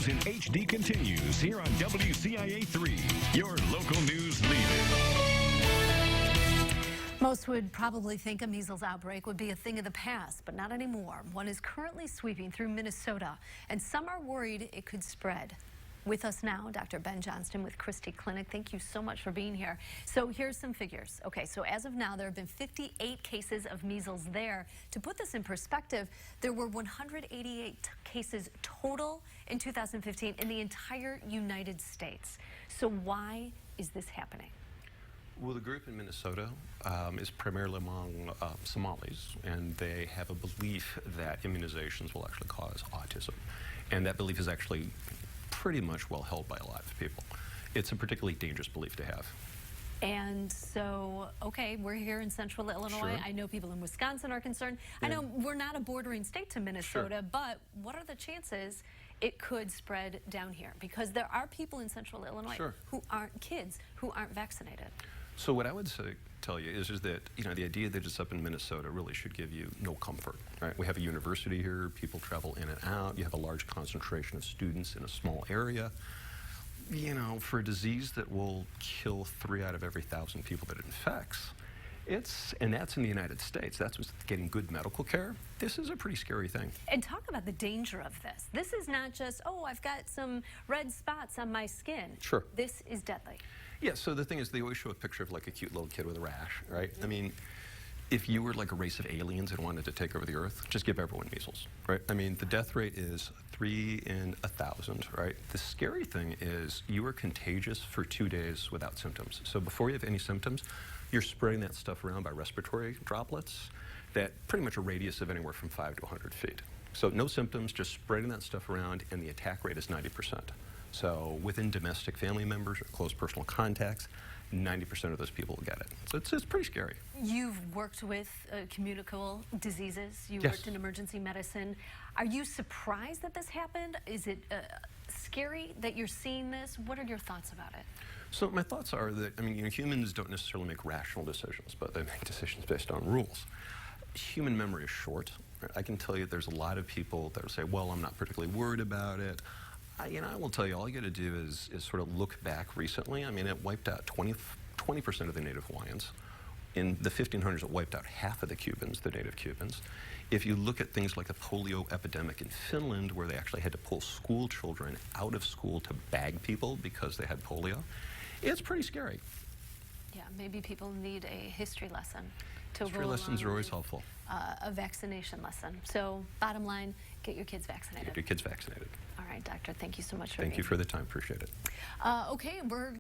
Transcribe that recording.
news in HD continues here on WCIA 3, your local news leader. Most would probably think a measles outbreak would be a thing of the past, but not anymore. One is currently sweeping through Minnesota, and some are worried it could spread. With us now, Dr. Ben Johnston with Christie Clinic. Thank you so much for being here. So here's some figures. Okay, so as of now, there have been 58 cases of measles there. To put this in perspective, there were 188 cases total in 2015 in the entire United States. So why is this happening? Well, the group in Minnesota is primarily among Somalis, and they have a belief that immunizations will actually cause autism. And that belief is actually pretty much well held by a lot of people. It's a particularly dangerous belief to have. And so, okay, we're here in central Illinois. Sure. I know people in Wisconsin are concerned. Yeah. I know we're not a bordering state to Minnesota, Sure. but what are the chances it could spread down here? Because there are people in central Illinois Sure. who aren't kids, who aren't vaccinated. So what I would tell you is that, you know, the idea that it's up in Minnesota really should give you no comfort, right? We have a university here, people travel in and out, you have a large concentration of students in a small area. You know, for a disease that will kill 3 out of every 1,000 people that it infects, and that's in the United States, that's what's getting good medical care. This is a pretty scary thing. And talk about the danger of this. This is not just, oh, I've got some red spots on my skin. Sure. This is deadly. Yeah, so the thing is, they always show a picture of like a cute little kid with a rash, right? I mean, if you were like a race of aliens and wanted to take over the earth, just give everyone measles, right? I mean, the death rate is 3 in 1,000, right? The scary thing is you are contagious for 2 days without symptoms. So before you have any symptoms, you're spreading that stuff around by respiratory droplets that pretty much a radius of anywhere from 5 to 100 feet. So no symptoms, just spreading that stuff around, and the attack rate is 90%. So within domestic family members or close personal contacts, 90% of those people will get it. So it's pretty scary. You've worked with communicable diseases. You Yes. worked in emergency medicine. Are you surprised that this happened? Is it scary that you're seeing this? What are your thoughts about it? So my thoughts are that, I mean, you know, humans don't necessarily make rational decisions, but they make decisions based on rules. Human memory is short. I can tell you there's a lot of people that will say, well, I'm not particularly worried about it. You know, I will tell you, all you got to do is sort of look back recently. I mean, it wiped out 20% of the native Hawaiians. In the 1500s, it wiped out half of the Cubans, the native Cubans. If you look at things like the polio epidemic in Finland, where they actually had to pull school children out of school to bag people because they had polio, it's pretty scary. Yeah, maybe people need a history lesson to History go lessons along are always with, helpful. a vaccination lesson. So bottom line, get your kids vaccinated. Get your kids vaccinated. All right, doctor, thank you so much for Thank you being for the time. Appreciate it. Okay, we're